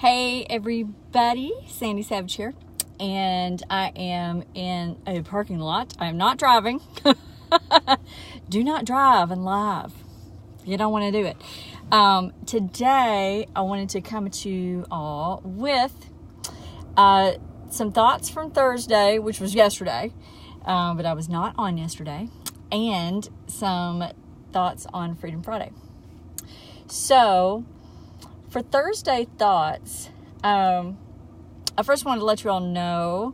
Hey everybody, Sandy Savage here, and I am in a parking lot. I am not driving. Do not drive and live. You don't want to do it. Today, I wanted to come to you all with some thoughts from Thursday, which was yesterday, but I was not on yesterday, and some thoughts on Freedom Friday. So, for Thursday thoughts, I first wanted to let you all know,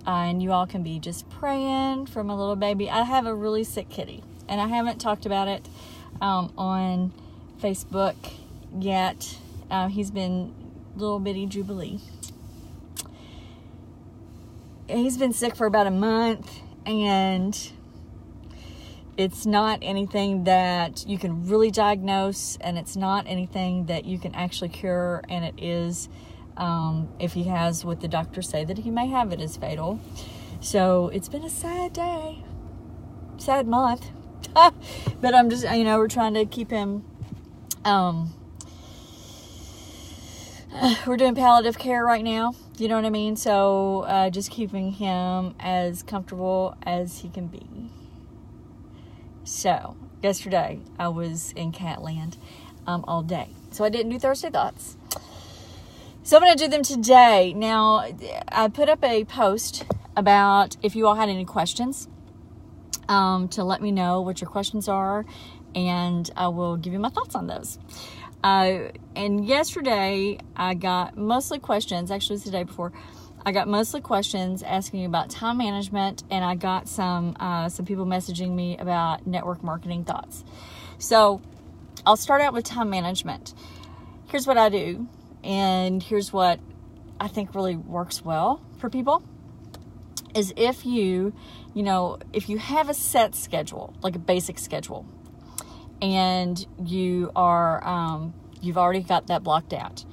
and you all can be just praying for my little baby. I have a really sick kitty, and I haven't talked about it on Facebook yet. He's been little bitty Jubilee. He's been sick for about a month, and it's not anything that you can really diagnose, and it's not anything that you can actually cure, and it is, if he has what the doctors say that he may have, it is fatal. So it's been a sad day, sad month, but I'm just, we're trying to keep him, we're doing palliative care right now, you know what I mean? So just keeping him as comfortable as he can be. So, yesterday, I was in Catland all day. So, I didn't do Thursday Thoughts. So, I'm going to do them today. Now, I put up a post about if you all had any questions to let me know what your questions are, and I will give you my thoughts on those. And yesterday, I got mostly questions, actually it was the day before, I got mostly questions asking about time management, and I got some people messaging me about network marketing thoughts. So I'll start out with time management. Here's what I do, and here's what I think really works well for people, is if you have a set schedule, like a basic schedule, and you are, you've already got that blocked out,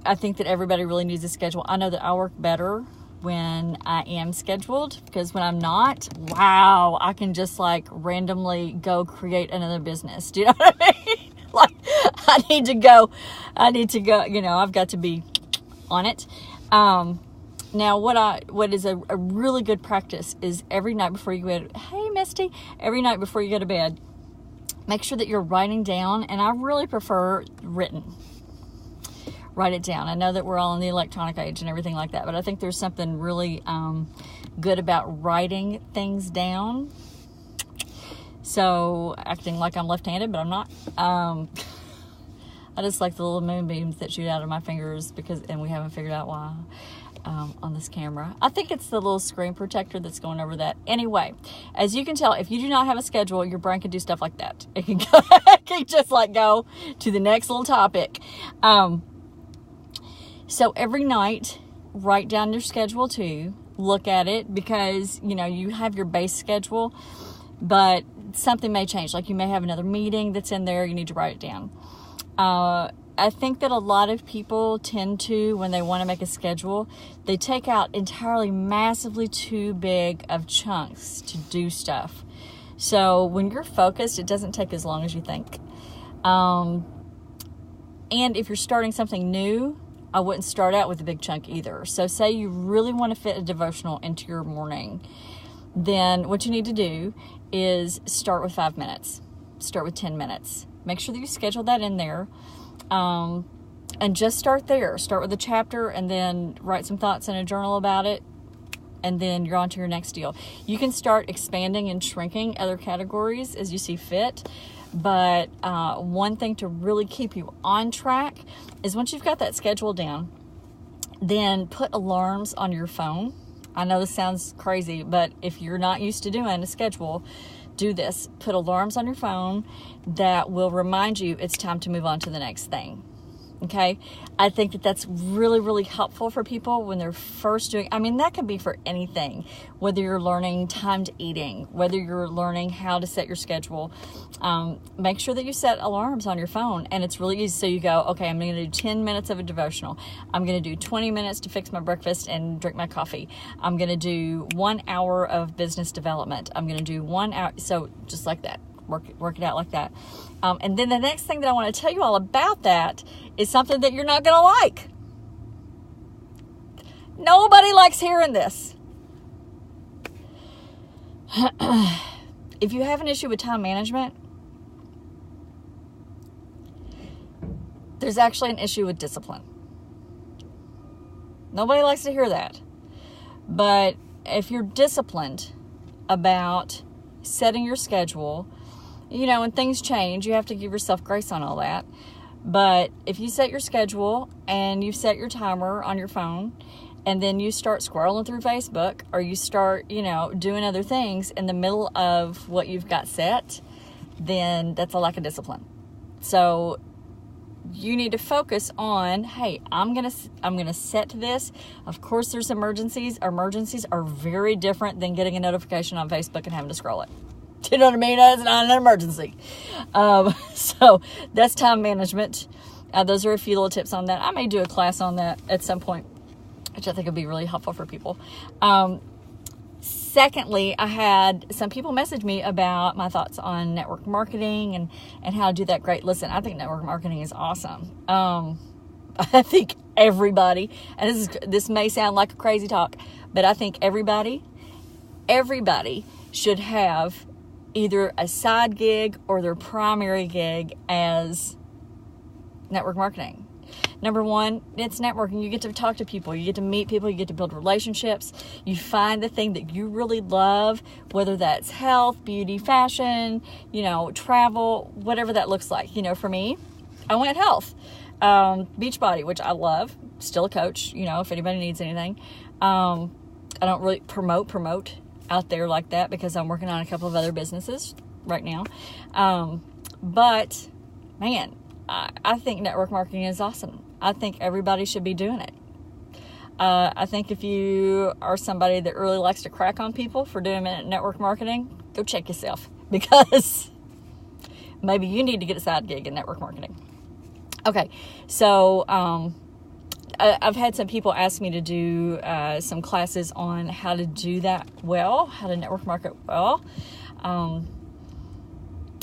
I think that everybody really needs a schedule. I know that I work better when I am scheduled, because when I'm not, wow, I can just randomly go create another business. Do you know what I mean? I need to go, I've got to be on it. Now what is a really good practice is every night before you go to bed, hey Misty, every night before you go to bed, make sure that you're writing down, and I really prefer written. Write it down. I know that we're all in the electronic age and everything like that, but I think there's something really good about writing things down. So, acting like I'm left-handed, but I'm not. I just like the little moonbeams that shoot out of my fingers, and we haven't figured out why on this camera. I think it's the little screen protector that's going over that. Anyway, as you can tell, if you do not have a schedule, your brain can do stuff like that. It can go, it can just go to the next little topic. So every night, write down your schedule too. Look at it, because, you have your base schedule, but something may change. Like you may have another meeting that's in there. You need to write it down. I think that a lot of people tend to, when they want to make a schedule, they take out entirely massively too big of chunks to do stuff. So when you're focused, it doesn't take as long as you think. And if you're starting something new, I wouldn't start out with a big chunk either. So say you really want to fit a devotional into your morning, then what you need to do is start with 5 minutes. Start with 10 minutes. Make sure that you schedule that in there. And just start there. Start with a chapter, and then write some thoughts in a journal about it, and then you're on to your next deal. You can start expanding and shrinking other categories as you see fit. But one thing to really keep you on track is once you've got that schedule down, then put alarms on your phone. I know this sounds crazy, but if you're not used to doing a schedule, do this. Put alarms on your phone that will remind you it's time to move on to the next thing. Okay, I think that that's really, really helpful for people when they're first doing, that could be for anything, whether you're learning timed eating, whether you're learning how to set your schedule. Make sure that you set alarms on your phone, and it's really easy. So you go, okay, I'm going to do 10 minutes of a devotional. I'm going to do 20 minutes to fix my breakfast and drink my coffee. I'm going to do 1 hour of business development. I'm going to do 1 hour. So just like that. work it out like that. And then the next thing that I want to tell you all about that is something that you're not going to like. Nobody likes hearing this. If you have an issue with time management, there's actually an issue with discipline. Nobody likes to hear that. But if you're disciplined about setting your schedule, when things change, you have to give yourself grace on all that. But if you set your schedule and you set your timer on your phone, and then you start scrolling through Facebook, or you start, doing other things in the middle of what you've got set, then that's a lack of discipline. So you need to focus on, hey, I'm gonna set this. Of course, there's emergencies. Emergencies are very different than getting a notification on Facebook and having to scroll it. Do you know what I mean? That's not an emergency. So that's time management. Those are a few little tips on that. I may do a class on that at some point, which I think would be really helpful for people. Secondly, I had some people message me about my thoughts on network marketing and how to do that great. Listen, I think network marketing is awesome. I think everybody, and this may sound like a crazy talk, but I think everybody should have either a side gig or their primary gig as network marketing. Number one, it's networking. You get to talk to people. You get to meet people. You get to build relationships. You find the thing that you really love, whether that's health, beauty, fashion, travel, whatever that looks like. For me, I went health. Beachbody, which I love. Still a coach, if anybody needs anything. I don't really promote out there like that because I'm working on a couple of other businesses right now. But, man, I think network marketing is awesome. I think everybody should be doing it. I think if you are somebody that really likes to crack on people for doing network marketing, go check yourself, because maybe you need to get a side gig in network marketing. Okay, so I've had some people ask me to do some classes on how to do that well, how to network market well.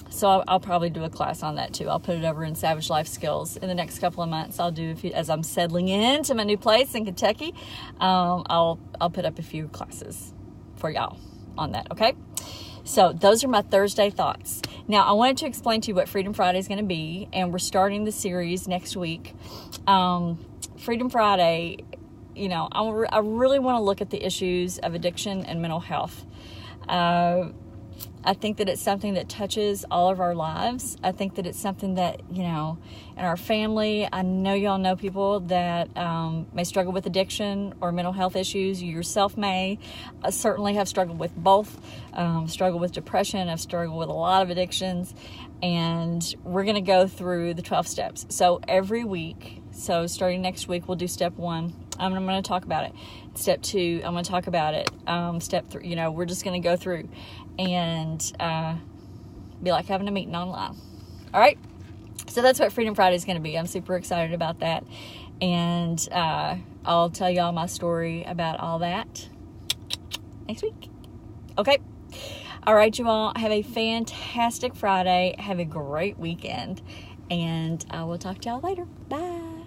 So I'll probably do a class on that too. I'll put it over in Savage Life Skills in the next couple of months. I'll do as I'm settling into my new place in Kentucky. I'll put up a few classes for y'all on that. Okay. So those are my Thursday thoughts. Now I wanted to explain to you what Freedom Friday is going to be, and we're starting the series next week. Freedom Friday, I really want to look at the issues of addiction and mental health. I think that it's something that touches all of our lives. I think that it's something that, in our family, I know y'all know people that may struggle with addiction or mental health issues. You yourself may. I certainly have struggled with both. Struggled with depression. I've struggled with a lot of addictions. And we're going to go through the 12 steps. So every week, starting next week, we'll do step 1. I'm going to talk about it. Step 2, I'm going to talk about it. Step 3, we're just going to go through and be like having a meeting online. All right? So that's what Freedom Friday is going to be. I'm super excited about that. And I'll tell y'all my story about all that next week. Okay? All right, you all. Have a fantastic Friday. Have a great weekend. And I will talk to y'all later. Bye.